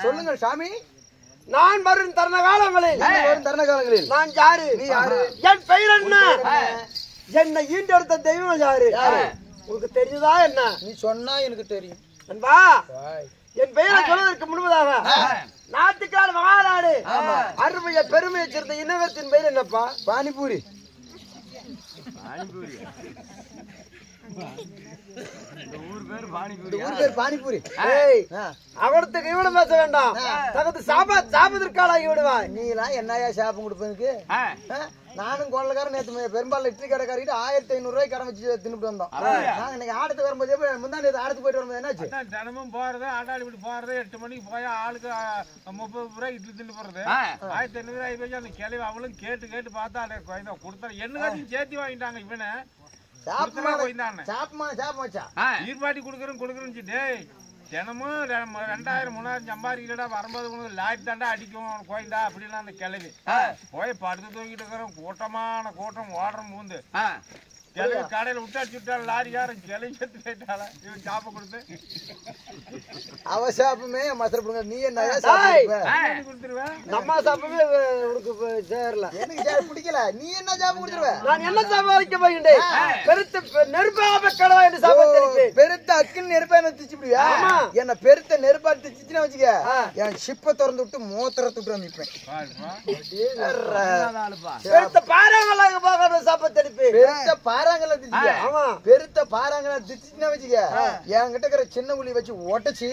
சொல்லுங்க சாமி. நான் வரும் தருண காலங்களில் நான் யாரு? நீ யாரு? என் பெயர் என்ன? என்னை ஈண்டெடுத்த தெய்வம் யாரு? உங்களுக்கு தெரியுதா என்ன? நீ சொன்னா எனக்கு தெரியும். அன்பா, என் பெயரை சொல்வதற்கு முன்பதாக நாட்டுக்கால் மகாநாடு அருமைய பெருமையை சேர்ந்த இனவத்தின் பெயர் என்னப்பா? பானிபூரி. ஊர் பேர் பானிபூரி. அவடத்துக்கு இவனை பேச வேண்டாம். தகுதி சாபத்திற்காலாகி விடுவாய். நீ எல்லாம் என்னையா சாப்பம் கொடுப்பதுக்கு? நானும் கோலக்காரன் நேற்று பெரும்பாலும் இட்லி கடைக்காரிட்டு 1500 ரூபாய் கடன் வச்சு தின்னுட்டு வந்தோம். நாங்க இன்னைக்கு ஆடத்துக்கு வரும்போது முந்தாண்டி ஆடத்துக்கு போயிட்டு வரும்போது என்னாச்சு? தினமும் போறது ஆட்டாளி இப்படி போறது 8 மணிக்கு போய் ஆளுக்கு 30 ரூபாய் இட்லி தின்னு போறது 1500 ரூபாய் போய் அந்த கிளவி அவளும் கேட்டு பார்த்தா கொடுத்தா என்ன சேர்த்து வாங்கிட்டாங்க. இவனை ஈர்பாட்டி கொடுக்குறேன்னு தினமும் 2000 3000 சம்பாதிக்கலடா வரும்போது லாரி தாண்டா அடிக்கும் கோயில்டா அப்படின்னா அந்த கிளவி போய் படுத்து தூக்கிட்டு இருக்கிறோம். கூட்டம் ஓடுறோம் பூந்து கிளவி கடையில விட்டாச்சு விட்டாள் லாரிக்காரன் கிளவி செத்து போயிட்டாள. இவன் சாப்ப கொடுத்து அவ சாப்பமே மசரப்படுங்க. நீ என்ன கொடுத்துருவேன்? நம்ம சாப்பமே உனக்கு சேரல. எனக்கு பிடிக்கல. நீ என்ன சாப்பம் கொடுத்துருவ? நான் என்ன சாப்பாதிக்க போகின்றேன்? பெருத்த நெருப்பாக கடவா என்று சாப்பிட்டேன். பெருத்த அக்கில் நெருப்பா என்ன திச்சுப்பிடியா? என்ன பெருத்த நெருப்பா திச்சுன்னு வச்சுக்க, என் சிப்ப திறந்து விட்டு மூத்திர துட்டு நிற்பேன். பெருத்த பாறாங்களாக போக சாப்பிட்டேன். பெருத்த பாறாங்கல திச்சுக்க. ஆமா, பெருத்த பாறாங்கல திச்சுன்னு வச்சுக்க, என்கிட்ட இருக்கிற சின்ன உளி வச்சு உடச்சி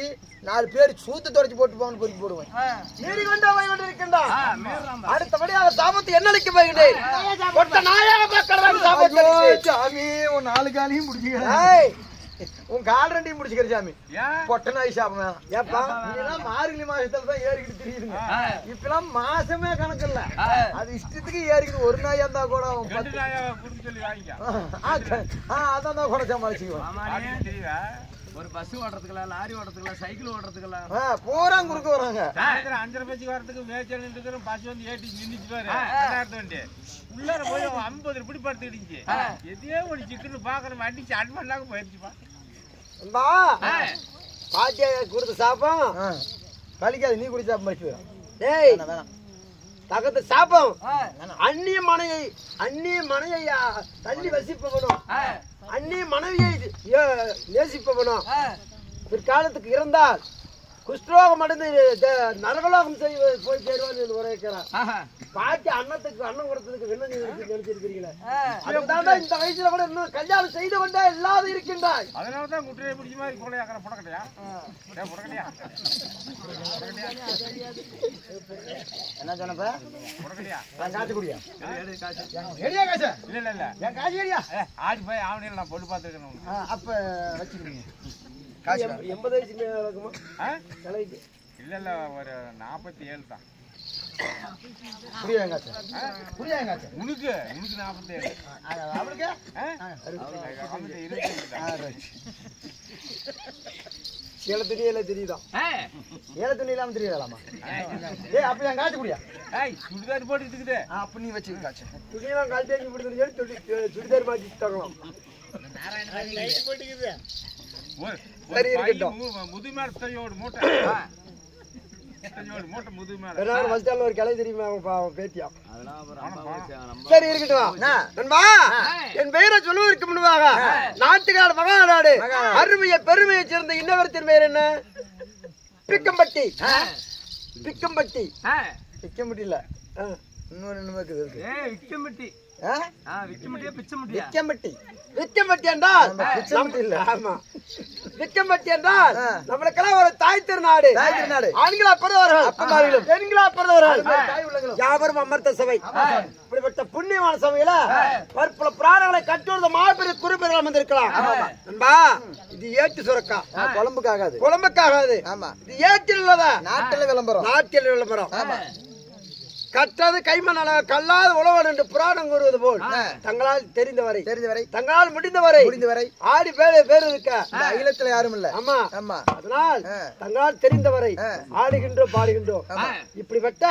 4 பேர் சூத்து தொடச்சு போட்டு போன்னு பொறுக்கி போடுவேன். நீடி கொண்டா போய் கொண்டு இருக்கின்றான். அடுத்தபடியாக சாபத்து என்ன அளிக்க போகின்றேன்? கொட்ட நாயாக மக்கள் சாபத்து. சாமி உன் 4 காலையும் முடிச்சுக்கிறேன். உன் கால் 2ஐயும் முடிச்சுக்கிற சாமி. பொட்ட நாய் சாப்பம். ஏப்பா இதெல்லாம் மார்கழி மாசத்துல தான் ஏறிக்கிட்டு தெரியுதுங்க. இப்பெல்லாம் மாசமே கணக்கு இல்ல. அது இஷ்டத்துக்கு ஏறிக்கிட்டு ஒரு நாயா இருந்தா கூட அதான் தான் கூட சமாளிச்சுக்குவோம். ஒரு பஸ் ஓட்டுறதுக்குலாம் லாரி ஓட்டுறதுக்குலாம் சைக்கிள் ஓட்டுறதுக்குலாம் பூரா குறுக்க வராங்க. 5:30 பச்சு வரதுக்கு மேய்ச்சல் நின்று பஸ் வந்து ஏட்டி நின்றுச்சு பாரு. வண்டி உள்ளார போய் 50 இப்படி படுத்துக்கிடுச்சு. எதையோ ஒரு சிக்கன்னு பாக்குற அடிச்சு அட்மண்டாக போயிடுச்சுப்பா. பாட்டியா கொடுத்த சாப்பம் கழிக்காது. நீ குடிச்சா மறுச்சு வரும். டேய் தகத்த சாப்பம் அந்நிய மனையை தள்ளி வசிப்பவனும் அந்நிய மனைவியை நேசிப்பவனும் பிற்காலத்துக்கு இருந்தால் குஷ்டரோகம் அடைந்து நரகலோகம் போய் சேருவான்னு உரைக்கிறான். பாட்டி அன்னத்துக்கு அன்னம் கொடுத்ததுக்கு என்ன நினைச்சிருக்கிறீங்களே? அதுதான் இந்த வயசுல கூட இன்னும் கல்யாணம் செய்து கொண்டே இல்லாத இருக்கின்றாய். அதனாலதான் குட்டியை பிடிச்ச மாதிரி கொலையாக்கிற புடக்கட்டையா என்ன சொன்னப்ப புடக்கட்டையா காசு குடியா? இல்ல என் காசு ஏரியா ஆடி போய் ஆவணியில் நான் பொண்ணு பார்த்துருக்கேன். அப்ப வச்சுக்கிறீங்க. 80 வயசு இருக்குமா? இல்ல ஒரு 47 தான். உனக்கு 47 அவளுக்கு ஏழை துணியில தெரியுதான். ஏழை துணி இல்லாம தெரியலாமா? அப்ப என் காசு குடியா? சுடிதார் போட்டுக்கிட்டு இருக்குது. அப்ப நீ வச்சு காசு துணியெல்லாம் கால் தேங்கி பிடிச்சிருக்கேன். சுடிதார் மாட்டி தரலாம். சரி இருக்கட்டும். முதுமேலையோட மூட்டை ஒரு கிளை தெரியுமா பேத்தியா? சரி இருக்கட்டும். என் பெயரை சொல்வதற்கு முன்பாக நாட்டுக்கார மகாநாடு அருமைய பெருமையை சேர்ந்த இன்னவரத்தின் பெயர் என்ன? பிக்கம்பட்டி. பிக்கம்பட்டி பிக்கம்பட்டி இல்ல, இன்னொரு விக்கம்பட்டி. விக்கம்பட்டி விக்கம்பட்டி என்றால் விக்கம்பட்டி என்றால் நம்மளுக்கெல்லாம் ஒரு தாய் திருநாடு. ஆண்களா பிறந்தவர்கள் பெண்களா பிறந்தவர்கள் யாவரும் அமர்த்த சபை. இப்படிப்பட்ட புண்ணியமான சபையில பற்பல பிராணங்களை கட்டுவது மாபெரும் குறிப்பிடர்கள் அமர்ந்திருக்கலாம். இது ஏட்டு சுரக்கா, குழம்புக்காகாது. குழம்புக்காகாது. இது ஏட்டில் உள்ளதா? நாட்டில் விளம்பரம். நாட்டில் விளம்பரம். கற்றது கைமண் கல்லாத உழவன் என்று புராணம் கூறுவது போல் தங்களால் தெரிந்தவரை தங்களால் முடிந்தவரை ஆடி பேர் இருக்க அகிலத்துல யாரும் இல்ல. ஆமா ஆமா. அதனால் தங்களால் தெரிந்தவரை ஆடுகின்றோம் பாடுகின்றோம். இப்படிப்பட்ட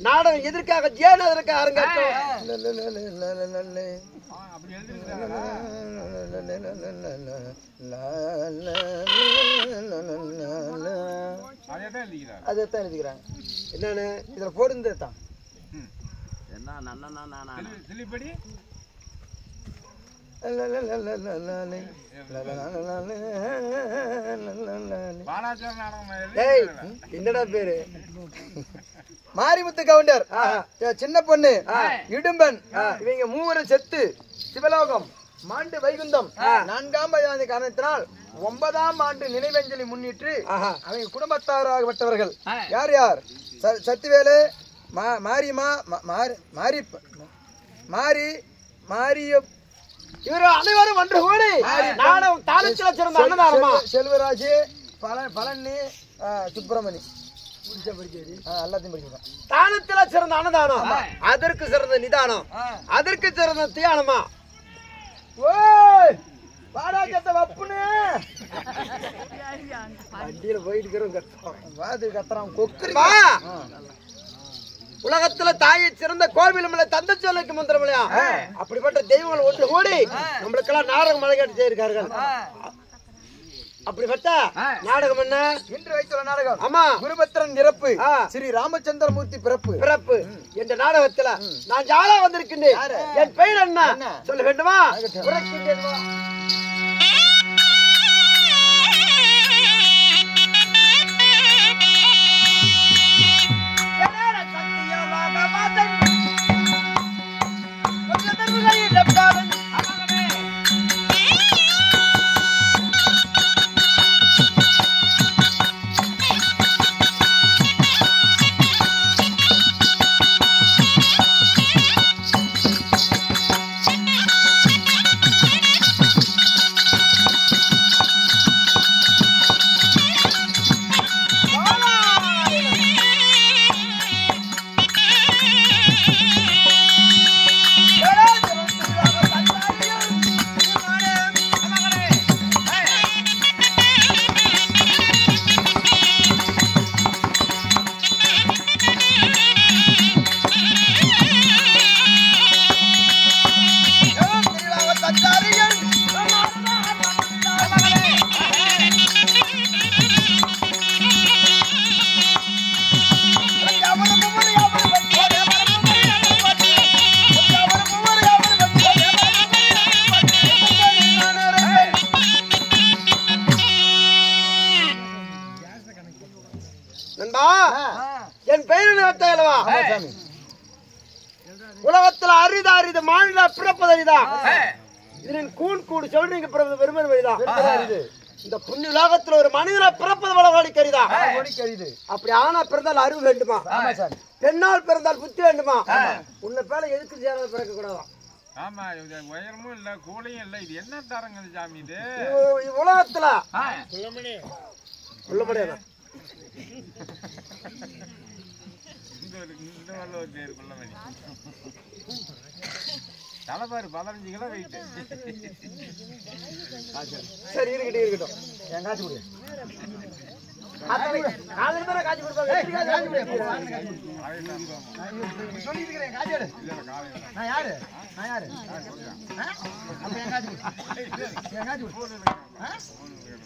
நாடகம் எதற்காக ஜேன் அதற்காக அரங்கேற்றம் அப்படி எழுதிருக்காங்க. அதையதான் எழுதிக்கிறாங்க. அதைத்தான் எழுதிக்கிறாங்க. என்னன்னு இதுல போடுறது தான் சிலிப்படி பாலாச்சார நாடகம் என்னடா பேரு மாரிமுத்து கவுண்டர், சின்ன பொண்ணு, இடும்பன், இவங்க மூவரும் செத்து சிவலோகம் மாண்டு வைகுந்தம் 4ஆம் ஆண்டு காரணத்தினால் 9ஆம் ஆண்டு நினைவஞ்சலி முன்னிட்டு அவங்க குடும்பத்தாராகப்பட்டவர்கள் யார் யார்? சத்திவேலு, மாரியம்மா, மாரிய இவரு அனைவரும் ஒன்று கூடி நாடகம் தாளத்துல சிறந்த அன்னதானமா செல்வராஜ், பழனி, சுப்பிரமணி எல்லாத்தையும் படிக்கிறோம். தானத்துல சிறந்த அன்னதானம், அதற்கு சிறந்த நிதானம், அதற்கு சிறந்த தியானமா. வாடாக்கத்தை வப்புன்னு வண்டியில போயிட்டு இருக்கிறோம் வாது கத்துறான் கொக்கு. உலகத்துல தாயை சிறந்த கோவில் தந்த சொல்லுக்கு மந்திரமலையா அப்படிப்பட்ட தெய்வங்கள் ஒன்று கூடி நம்மளுக்கெல்லாம் நாடகம் மலைக்காட்டு செய்திருக்கார்கள். அப்படிப்பட்ட நாடகம் என்ன? இன்று வைத்துள்ள நாடகம். ஆமா, குருபத்திரன் இறப்பு, ஸ்ரீ ராமச்சந்திரமூர்த்தி பிறப்பு என்ற நாடகத்துல நான் ஜாலா வந்திருக்கின்றேன். என் பெயர் என்ன சொல்ல வேண்டுமா? என் பெயர் உலகத்துல அரிது மாநில பிறப்பதறிதா இதன் கூண் கூடு சொல்றீங்க பிறப்பது வெறுமன் வழிதான். இந்த புண்ணு உலகத்துல ஒரு மனிதனை பிறப்பது வளவாடி கரிதா. அப்படி ஆனா பிறந்தால் அறிவு வேண்டுமா? பெண்ணால் பிறந்தால் புத்தி வேண்டுமா? உன்னை பேர எதுக்கு சேராத பிறக்க கூடாதான். ஆமா, உயரமும் இல்ல கூலையும் இல்ல. இது என்ன தரங்க சாமி? இது உலகத்துல உள்ளபடியா இந்த வல்ல பேரு கொல்லமணி தலைப்பாரு 15 கிலோ வெயிட். சரி, இருக்கட்டும். என் காட்சி கொடு. காட்சி கொடுப்பாங்க.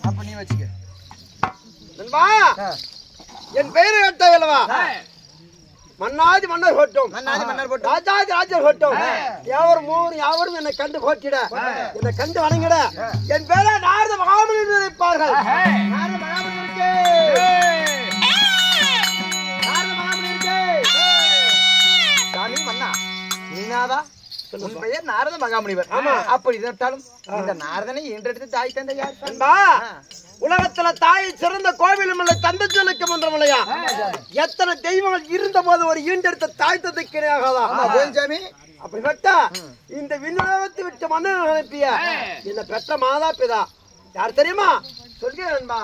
அப்ப நீ வச்சுக்க. என் பெயர் கேட்டவா மன்னாதி மன்னர் போட்டோம், ராஜாதி ராஜர் போட்டோம். யாவரும் என்னை கண்டு போட்டிட, என்னை கண்டு வணங்கிட. என் பேர நாரத மகாமணி நினைப்பார்கள். சாமி மன்னா, நீனாதா உன் பெயர் நாரத மகாமுனிவர். ஆமா, அப்படி இருந்தாலும் இந்த நாரதனை என்றெடுத்து தாய் தந்தை யார்? உலகத்துல தாயை சிறந்த கோவிலும் இல்லை, தந்த சொல்லுக்கு மந்திரமில்லையா? எத்தனை தெய்வங்கள் இருந்த போது ஒரு ஈண்டெடுத்த தாய் தந்தை கிடையாதா? சாமி, அப்படிப்பட்ட இந்த விநியோகத்தை விட்டு மன்னன் அனுப்பிய இந்த பெற்ற மாதா பிதா யார் தெரியுமா? சொல்கிறேன் நண்பா.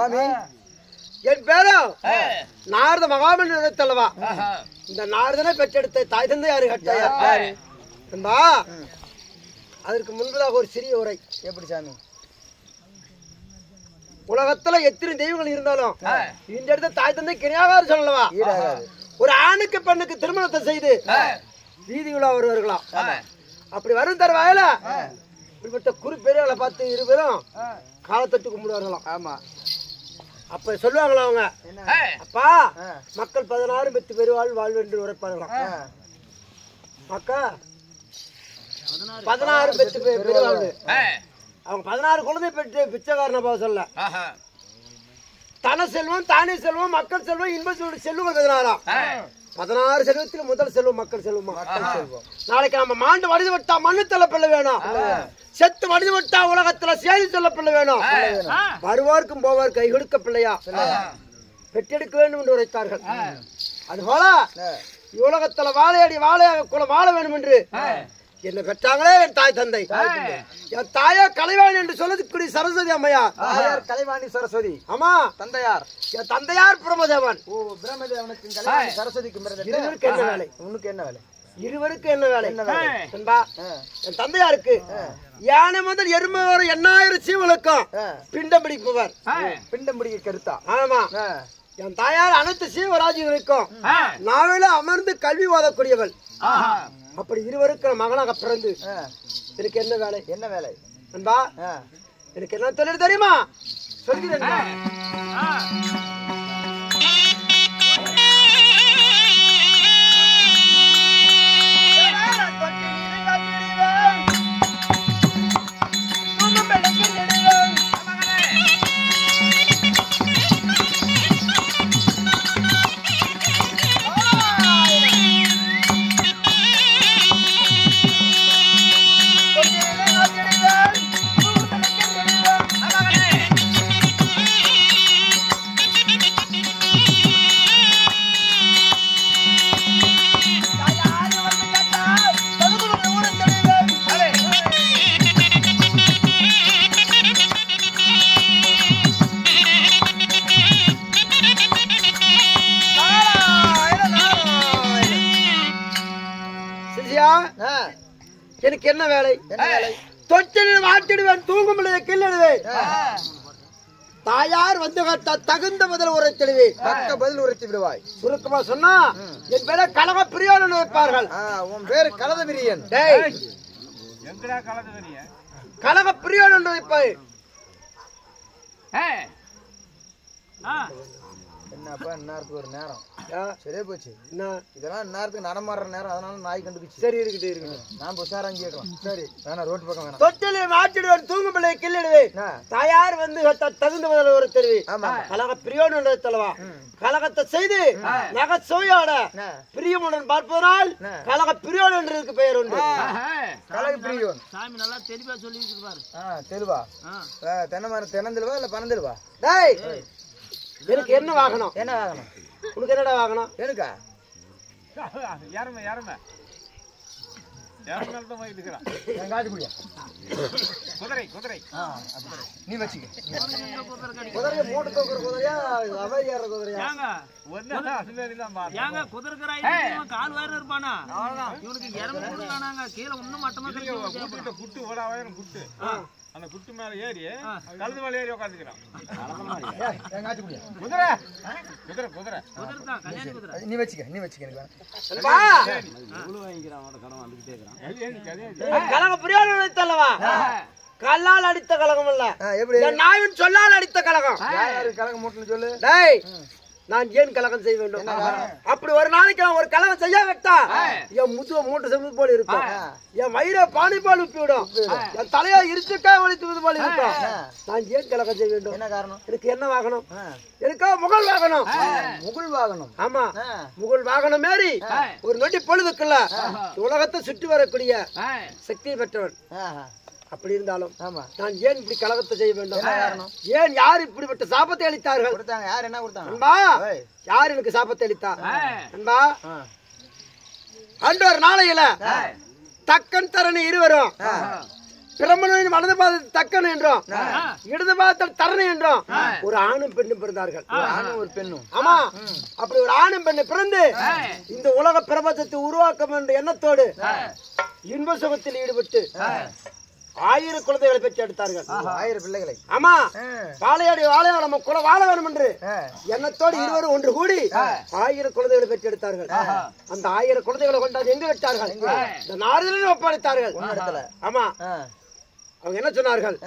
சாமி என் பேரும் நாரத மகாமணி தல்லவா. இந்த நாரதனை பெற்றெடுத்த தாய் தந்தை யாரு கட்டாயா என்பா. அதற்கு முன்பதாக ஒரு சிறிய உரை. எப்படி சாமி? உலகத்துல எத்தனை தெய்வங்கள் இருந்தாலும் இந்த இடத்த தாய் தந்தை கிடையாது சொல்லவா. ஒரு ஆணுக்கு பெண்ணுக்கு திருமணத்தை செய்து வீதிகளா வருவார்களாம். அப்படி வரும் தருவாயில இப்படிப்பட்ட குறிப்பெருகளை பார்த்து இருவரும் காலத்தட்டு கும்பிடுவார்களாம். ஆமா. அப்ப சொல்லுவாங்களா அவங்க, அப்பா மக்கள் 16 பெற்று பெருவாழ் வாழ்வு என்று உரைப்பார்களாம். மக்கா 16 பெற்று பெருவாழ்வு. அவங்க 16 குழந்தை பெற்று பிச்சைக்காரன போக சொல்ல. தன செல்வம் தானே செல்வம் மக்கள் செல்வம் இன்ப செல்வம் 16 செல்வத்தில் முதல் செல்வம் மக்கள் செல்வம். நாளைக்கு நம்ம மாண்டு வடிது விட்டா மண்ணு தள்ளப்பட வேணும், செத்து வடிது விட்டா உலகத்துல செய்தி சொல்லப்பட வேணும், வருவார்க்கும் போவார் கை கொடுக்க பிள்ளையா பெற்றெடுக்க வேண்டும் என்று உரைத்தார்கள். அதுபோல உலகத்துல வாழையடி வாழையாக குலம் வாழ வேண்டும் என்று என்ன பெற்றாங்களே என் தாய் தந்தை. என் தாயா கலைவாணி என்று சொல்லக்கூடிய சரஸ்வதி அம்மையா. கலைவாணி சரஸ்வதி. ஆமா. தந்தையார் என் தந்தையார் பிரம்மதேவன். ஓ, பிரம்மதேவனுக்கு கலைவாணி சரஸ்வதிக்கு இருவருக்கு என்ன வேலை? உனக்கு என்ன வேலை? இருவருக்கு என்ன வேலை என்பா. என் தந்தையாருக்கு யானை முதல் எருமை வரை 8000 சீவலுக்கும் பிண்டம் பிடிப்பவர். பிண்டம் பிடிக்க கருத்தா? ஆமா. என் தாயார் அனைத்து சீவராஜிகளுக்கும் நாவில அமர்ந்து கல்வி ஓதக்கூடியவள். அப்படி இருவருக்கு மகனாக பிறந்து எனக்கு என்ன வேலை? என்ன வேலை என்பா? எனக்கு என்ன தொழில் தெரியுமா? சொல்கிறேன். எனக்கு என்ன வேலை? தொட்டில் மாட்டிடுவேன், தூங்கும் கிள்ளிடுவேன். தாயார் வந்து தகுந்த பதில் உரைத்திடுவேன், தக்க பதில் உரைத்து விடுவாய். சுருக்கமா சொன்னா என் பேர கலக பிரியோன் வைப்பார்கள். உன் பேரு கலத பிரியன். கலக பிரியோன் என்று வைப்பாய். என்னப்பா இந்நேரத்துக்கு ஒரு நேரம் சரியா போச்சு. இதெல்லாம் இந்நேரத்துக்கு நடமாடுற நேரம், அதனால நாய் கண்டுபிடிச்சு. சரி இருக்கட்டும் இருக்கட்டும், நான் உஷாராங்க கேட்கலாம். சரி வேணா ரோட்டு பக்கம் வேணாம். தொட்டிலை மாற்றிடுவேன், தூங்கும் பிள்ளை கிள்ளிடுவேன். தாயார் வந்து தகுந்த முதல் ஒரு தெரிவி. கலக பிரியோன் என்று தலைவா. கலகத்தை செய்து நக சோயோட பிரியமுடன் பார்ப்பதனால் கலக பிரியோன் என்று பெயர் உண்டு. கலக பிரியோன் சாமி நல்லா தெளிவா சொல்லி பாரு. தெளிவா? தென்னை மரம் தென்னந்தெழுவா இல்ல பனந்தெழுவா? டேய், எனக்கு என்ன வாகனம்? என்ன வாகனம்? உனக்கு என்னடா வாகனம்? எனக்கா? யாருமே யாருமே யாரும் தான் வாங்கிட்டு இருக்கிறான். என் காட்டு குடியா குதிரை குதிரை நீ வச்சுக்க. குதிரையை போட்டு தோக்குற குதிரையா அவரி ஏற குதிரையா? ஏங்க குதிரைக்கராய் கால் வேற இருப்பானா? இவனுக்கு இறந்து கொடுக்கானாங்க கீழே ஒண்ணும் மட்டமா குட்டு ஓடாவாயிரம் குட்டு அந்த குட்டு மேல ஏறி கழுது மேல ஏறி உட்காந்துக்கிறான். குதிரை குதிரை குதிரை குதிரை தான் கல்யாணி குதிரை. நீ வச்சுக்க நீ வச்சுக்க. கலக பிரியோன் தல்லவா. கல்லால் அடித்த கலகம் இல்ல, நாவின் சொல்லால் அடித்த கலகம். கலகம் மூட்டை சொல்லு. டேய், நான் ஏன் கலகம் செய்ய வேண்டும்? அப்படி ஒரு நாளைக்கு நான் ஒரு கலகம் செய்ய விட்டா என் முதுவ மூட்டை செம்பு போல இருக்கும், என் வயிறை பானி பால் உப்பி விடும், என் தலையா இருச்சுக்காய் வலித்து போல இருக்கும். நான் ஏன் கலகம் செய்ய வேண்டும்? என்ன காரணம்? எனக்கு என்ன வாகனம்? எனக்கா முகல் வாகனம். முகுள் வாகனம்? ஆமா, முகல் வாகனம் மாரி ஒரு நொடி பொழுதுக்குள்ள உலகத்தை சுற்றி வரக்கூடிய சக்தியை பெற்றவன். அப்படி இருந்தாலும் நான் ஏன் இப்படி கலகத்தை செய்ய வேண்டும்? ஏன் யார் இப்படிப்பட்ட சாபத்தை அளித்தார்கள்? யார் என்ன கொடுத்தாங்க? அன்பா, யார் எனக்கு சாபத்தை அளித்தா? அன்பா, அன்று ஒரு நாளையில தக்கன் தரணி இருவரும் பிரம்மனின் வலது பாதத்தில் தக்கன் என்றோம், இடது பாதத்தில் தரணி என்றோம். ஒரு ஆணும் பெண்ணும் பிறந்தார்கள். ஒரு பெண்ணும். ஆமா, அப்படி ஒரு ஆணும் பெண்ணு பிறந்து இந்த உலக பிரபஞ்சத்தை உருவாக்கம் என்ற எண்ணத்தோடு இன்ப சுகத்தில் ஈடுபட்டு 1000 குழந்தைகளை பெற்று எடுத்தார்கள். 1000 பிள்ளைகளை. ஆமா, வாழையாடி வாழையா நம்ம குல வாழ வேண்டும் என்று எண்ணத்தோடு இருவரும் ஒன்று கூடி 1000 குழந்தைகளை பெற்று எடுத்தார்கள். அந்த 1000 குழந்தைகளை கொண்டாந்து எங்க வச்சார்கள்? இந்த நாரதனிடம் ஒப்படைத்தார்கள். ஆமா, அவங்க என்ன சொன்னார்கள்?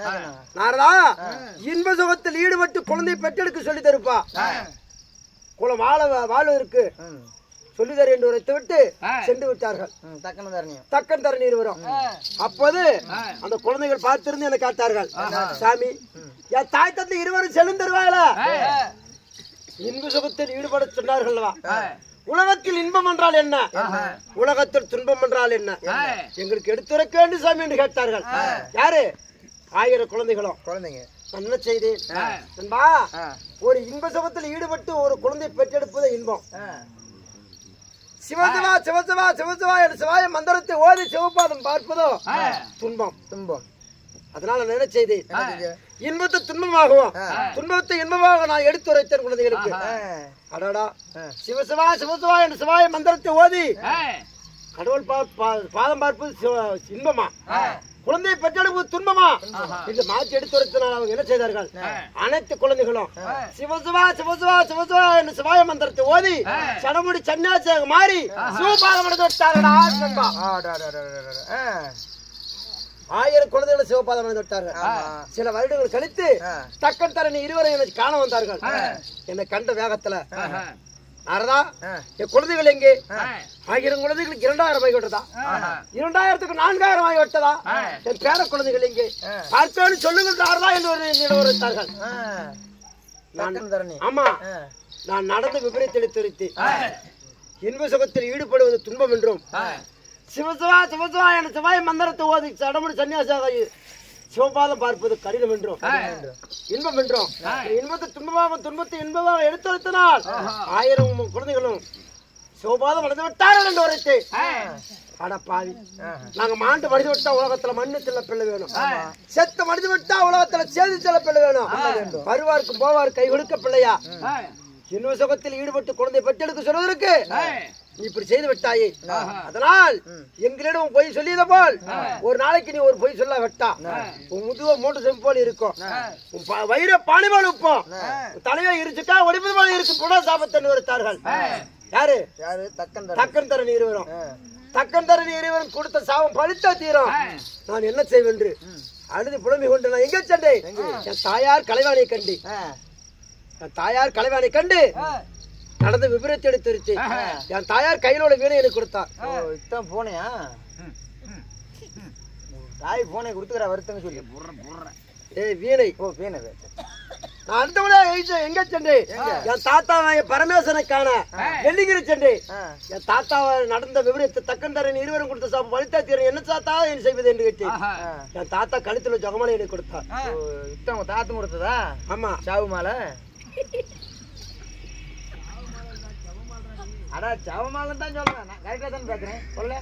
நாரதா, இன்ப சுகத்தில் ஈடுபட்டு குழந்தை பெற்றெடுக்க சொல்லி தருப்பா, குலம் வாழ்வதற்கு சொல்லி தர என்று உரைத்து விட்டு சென்று விட்டார்கள். தக்கன் தரணி இருவரும். அப்போது அந்த குழந்தைகள் பார்த்திருந்து எனக்கு காத்தார்கள். சாமி, என் தாய் தந்தை இருவரும் செல்லும் தருவாங்களா? இன்ப சுகத்தில் ஈடுபட சொன்னார்கள். உலகத்தில் இன்பம் என்றால் என்ன, உலகத்தில் துன்பம் என்றால் என்ன எங்களுக்கு எடுத்துரைக்க வேண்டும் சாமி என்று கேட்டார்கள். யாரு? 1000 குழந்தைகளும். குழந்தைங்க என்ன செய்தேன் நண்பா? ஒரு இன்ப சுகத்தில் ஈடுபட்டு ஒரு குழந்தை பெற்றெடுப்பது இன்பம். சிவசிவா சிவசிவா சிவசிவா என்ற சிவாய மந்திரத்தை ஓதி சிவபாதம் பார்ப்பதோ துன்பம். துன்பம். அதனால என்ன செய்தேன்? இன்பத்தை துன்பமாகவும் துன்பத்தை இன்பமாக நான் எடுத்துரைத்தேன் குழந்தைகளுக்கு. அடாடா, சிவசிவா சிவசிவா என்ற சிவாய மந்திரத்தை ஓதி கடவுள் பாதம் பார்ப்பது இன்பமா, குழந்தையை பெற்றெடுப்பது துன்பமா என்று மாற்றி எடுத்துரைத்தனால் அவங்க என்ன செய்தார்கள்? அனைத்து குழந்தைகளும் சிவசிவா சிவசிவா சிவசிவா என்று சிவாய மந்திரத்தை ஓதி சடமுடி சன்னியாசியாக மாறி சிவபாதம் எடுத்து விட்டார்களா? 1000 குழந்தைகளை சிவபாதம் எடுத்து விட்டார்கள். சில வருடங்கள் கழித்து தக்கன் தரணி இருவரை எனக்கு காண வந்தார்கள். என்னை கண்ட வேகத்துல, நாரதா, என் குழந்தைகள் எங்கே? 1000 குழந்தைகளுக்கு 2000 ஆகி விட்டதா? 2000க்கு 4000 ஆகி விட்டதா? என் பேர குழந்தைகள் எங்கே? பார்த்தோன்னு சொல்லுங்கள் நாரதா என்று உரைத்தார்கள். ஆமா, நான் நடந்த விபரீத்தை எடுத்துரைத்து இன்ப சுகத்தில் ஈடுபடுவது துன்பம் என்றும் சிவசிவா சிவசிவா என சிவாய மந்திரத்தை ஓதி சடமுடி சன்னியாசியாக சிவபாதம் பார்ப்பது கடினம் என்றும் இன்பம் என்றும் இன்பத்தை துன்பமாக துன்பத்தை இன்பமாக எடுத்துரைத்தனால் 1000 குழந்தைகளும் சிவபாதம் அடைந்து விட்டார்கள் என்று உரைத்து, அட பாவி, நாங்க மாண்டு மடிந்து விட்டா உலகத்துல மண்ணு செல்ல பிள்ளை வேணும், செத்து மடிந்து விட்டா உலகத்துல சேதி செல்ல பிள்ளை வேணும், வருவாருக்கு போவார் கை கொடுக்க பிள்ளையா, இன்ப சுகத்தில் ஈடுபட்டு குழந்தை பெற்றெடுக்க சொல்வதற்கு இப்படி செய்து விட்டாயே, அதனால் எங்களிடம் பொய் சொல்லியது போல் ஒரு நாளைக்கு நீ ஒரு பொய் சொல்ல விட்டா உன் முதுவ 3 செம்பு போல இருக்கும், வயிற பானி போல உப்போம், தலையை இருச்சுட்டா ஒடிப்பது போல இருக்கும் கூட சாபத்தன் வருத்தார்கள். யாரு? தக்கன் தரணி இருவரும். தக்கன் தரணி இருவரும் கொடுத்த சாபம் பழித்தா தீரும். நான் என்ன செய்வேன் என்று அழுது புலம்பி கொண்டு நான் எங்க சென்றேன்? என் தாயார் கலைவாணியை கண்டு தாயார் கலைவாணை கண்டு நடந்த விபரத்தை எடுத்துருச்சு. என் தாயார் கையில உள்ள வீணை எனக்கு கொடுத்தார். போனையா தாய் போனை கொடுத்துக்கிற வருத்தங்க சொல்லி வீணை. ஓ, வீணை. நான் அடுத்த முறை எங்க சென்றேன்? என் தாத்தா பரமேஸ்வரனை காண வெள்ளிகிரி சென்றேன். என் தாத்தாவை நடந்த விபரத்தை தக்கன் தரணி இருவரும் கொடுத்த சாப்பிட்டு வலித்தா தீரம் என்ன தாத்தா என்ன செய்வது என்று கேட்டேன். என் தாத்தா கழுத்துல ஜகமலை எனக்கு கொடுத்தார். உங்க தாத்தா கொடுத்ததா? ஆமா, சாவு மாலை. அடா, சாவமாலை தான் சொல்றேன், கரெக்டா தான் பேசுறேன். சொல்ல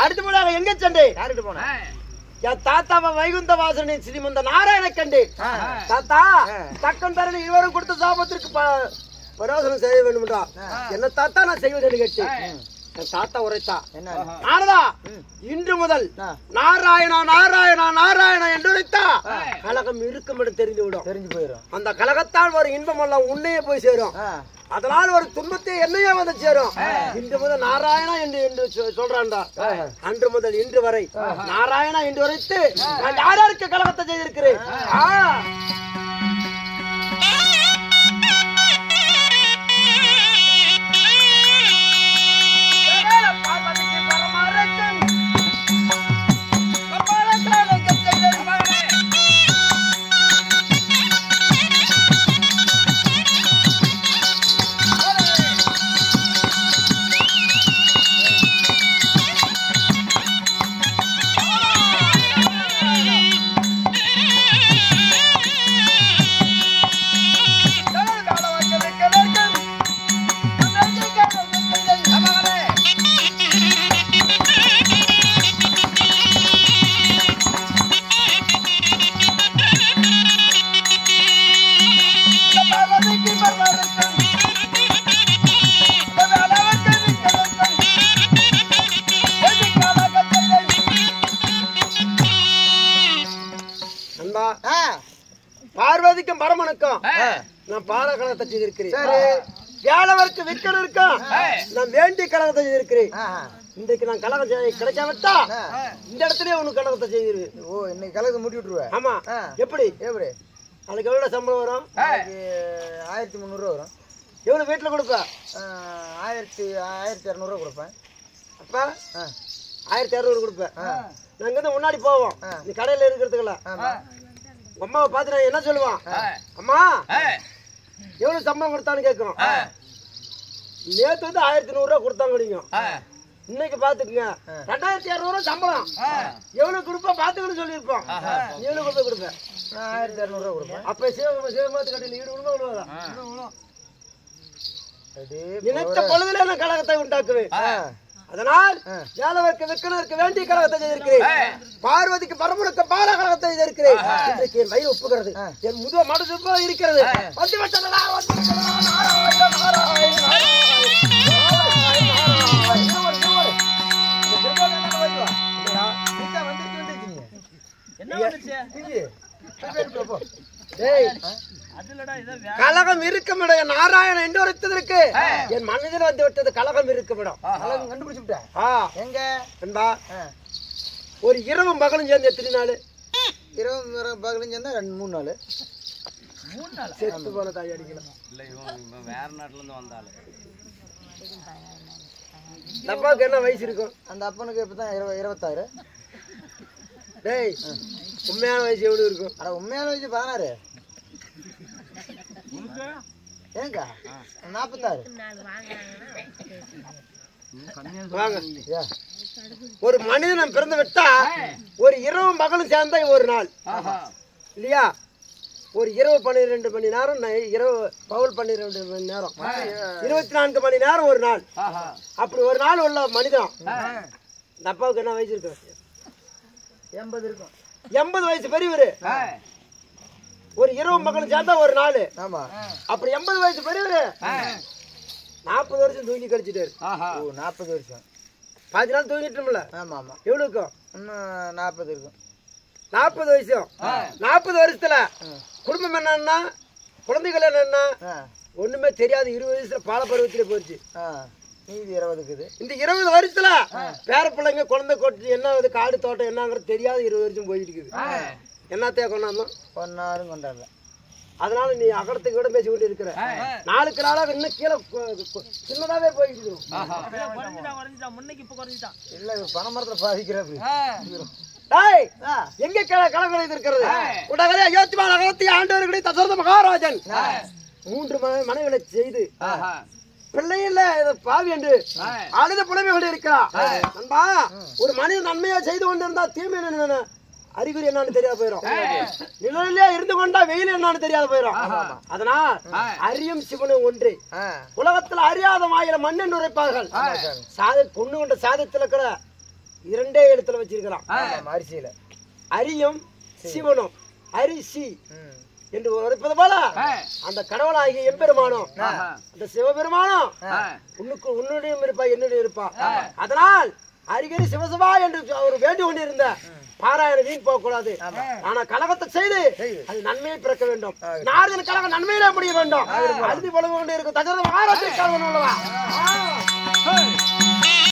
அடுத்த முறையாக எங்க சென்றேன்? யார்கிட்ட போன? என் தாத்தாவை வைகுந்த வாசனை ஸ்ரீமந்த நாராயண கண்டு தாத்தா தக்கன் தரணி இருவரும் கொடுத்த சாபத்திற்கு பிரயோசனம் செய்ய வேண்டும்டா. என்ன தாத்தா நான் செய்வதுன்னு கேட்டேன். என் தாத்தா உரைத்தா, நாரதா, இன்று முதல் நாராயணா நாராயணா நாராயணா என்று உரைத்தா கலகம் இருக்கும் என்று தெரிஞ்சு போயிடும். அந்த கலகத்தால் ஒரு இன்பம் எல்லாம் உன்னையே போய் சேரும். அதனால் ஒரு துன்பத்தை என்னையே வந்து சேரும். இன்று முதல் நாராயணா என்று சொல்றான்டா. அன்று முதல் இன்று வரை நாராயணா என்று உரைத்து நான் யாருக்கு கலகத்தை செய்திருக்கிறேன். பார்வதிக்கும் பரமனுக்கும் நான் பால கழகத்தை செய்திருக்கிறேன். வேலவருக்கு விற்கணும் இருக்கும் நான் வேண்டி கழகத்தை செய்திருக்கிறேன். இன்றைக்கு நான் கழகம் கிடைக்காவிட்டா இந்த இடத்துலயே உனக்கு கழகத்தை செய்திருவேன். ஓ இன்னைக்கு கலகத்தை மூட்டி விட்டுருவேன். ஆமா. எப்படி எப்படி அதுக்கு எவ்வளவு சம்பளம் வரும்? 1300 ரூபா வரும். எவ்வளவு வீட்டுல கொடுப்ப? 1200 ரூபா கொடுப்பேன். அப்பா 1200 கொடுப்பேன். நாங்க இருந்து முன்னாடி போவோம். நீ கடையில இருக்கிறதுக்குள்ள அம்மாவை பார்த்து நான் என்ன சொல்லுவான்? அம்மா எவ்வளவு சம்பளம் கொடுத்தான்னு கேட்கிறோம். நேத்து வந்து 1100 ரூபா கொடுத்தாங்க. நீங்க இன்னைக்கு பாத்துக்குங்க 2200 சம்பளம் எவ்வளவு கொடுப்பா பாத்துக்கன்னு சொல்லியிருப்போம். எவ்வளவு கொடுப்ப கொடுப்பேன்? நான் 1200 ரூபா கொடுப்பேன். அப்ப சிவமாத்து கடையில் ஈடு விழுவா நினைத்த பொழுதுல நான் கழகத்தை உண்டாக்குவேன். அதனால் வேலவருக்கு விற்கனருக்கு வேண்டிய கழகத்தை செய்திருக்கிறேன். பார்வதிக்கு பரமுனுக்கு பால கழகத்தை செய்திருக்கிறேன். இன்றைக்கு என் வயிறு ஒப்புகிறது. என் முதுவ மனசு இருக்கிறது. கலகம் இருக்குமிடம் நாராயணன் என்று ஒருத்ததற்கு என் மனதில் வந்து விட்டது. கலகம் இருக்குமிடம் கண்டுபிடிச்சு விட்டேன். எங்க என்பா ஒரு இரவும் பகலும் சேர்ந்து எத்தனை நாள்? இரவு பகலும் சேர்ந்தா 3 நாள். செத்து போல தாய் அடிக்கலாம். வேற நாட்டுல இருந்து வந்தாலும் அப்பாவுக்கு என்ன வயசு இருக்கும்? அந்த அப்பனுக்கு இப்பதான் 26. டேய் உண்மையான வயசு எவ்வளவு இருக்கும்? அட உண்மையான வயசு 16. ஏங்க 46. வாங்க. ஒரு மனிதன் பிறந்து விட்டா ஒரு இரவும் பகலும் சேர்ந்தா ஒரு நாள் இல்லையா? ஒரு இரவு 12 மணி நேரம், இரவு பகல் 12 மணி நேரம், 24 மணி நேரம் ஒரு நாள். அப்படி ஒரு நாள் உள்ள மனிதன் இந்த அப்பாவுக்கு என்ன வயசு இருக்கு? 80 இருக்கும். 80 வயசு பெரியவரு. ஒரு இரவு பகலும் சேர்ந்தா ஒரு நாள். ஆமா. அப்படி 80 வயசு பெரியவரு 40 வருஷம் தூங்கி கழிச்சிட்டாரு. ஓ 40 வருஷம். பாதி நாள் தூங்கிட்டோம்ல. ஆமா ஆமா. எவ்வளவு இருக்கும்? இன்னும் 40 இருக்கும். 40 வருஷம். 40 வருஷத்துல குடும்பம் என்னன்னா குழந்தைகள் என்னன்னா ஒண்ணுமே தெரியாது. 20 வயசுல பால பருவத்திலே போச்சு. மீதி 20 இருக்குது. இந்த 20 வருஷத்துல பேர பிள்ளைங்க குழந்தை கொட்டு என்ன காடு தோட்டம் என்னங்கிறது தெரியாது. 20 வருஷம் போயிட்டு இருக்குது. என்னத்தையா கொண்டாந்தோம்? ஒன்னாரும் கொண்டாடல. அதனால நீ அகடத்துக்கு கூட பேசி கொண்டு இருக்கிற. நாளுக்கு நாளாக இன்னும் கீழே சின்னதாவே போயிட்டு இருக்கோம். முன்னைக்கு இப்ப குறைஞ்சிட்டான். இல்ல பனைமரத்துல பாதிக்கிறது. எங்க கலங்களை இருக்கிறது? உடனே அயோத்திமா நகரத்தை ஆண்டவர்களை தசரத மகாராஜன் 3 மனைவிகளை செய்து பிள்ளையில பாவி என்று அழுத புலமை கொண்டு இருக்கிறார். நண்பா ஒரு மனிதன் நன்மையா செய்து கொண்டிருந்தா தீமை என்ன அறிகுறி என்னன்னு தெரியாத போயிடும். நிழலிலே இருந்து கொண்டா வெயில் என்னன்னு தெரியாத போயிடும். அதனால் அறியும் சிவனும் ஒன்று. உலகத்துல அறியாத மாயிர மண்ணென்று உரைப்பார்கள். கொண்டு கொண்ட சாதத்துல இருக்கிற 2 எழுத்துல வச்சிருக்கிறான். அரிசியில அறியும் சிவனும் அரிசி என்று உரைப்பது போல அந்த கடவுளாகிய எம்பெருமானோ அந்த சிவபெருமானோ உன்னுடையும் இருப்பா என்னுடைய இருப்பா. அதனால் அரிகரி சிவசபா என்று அவர் வேண்டி கொண்டிருந்த பாராயண வீண் போகக்கூடாது. ஆனா கலகத்தை செய்து அது நன்மையை பிறக்க வேண்டும். நாரதன் கலகம் நன்மையிலே முடிய வேண்டும். அழுதி பொழுது கொண்டு இருக்கும் தசரத மகாராஜை கலவன் உள்ளவா.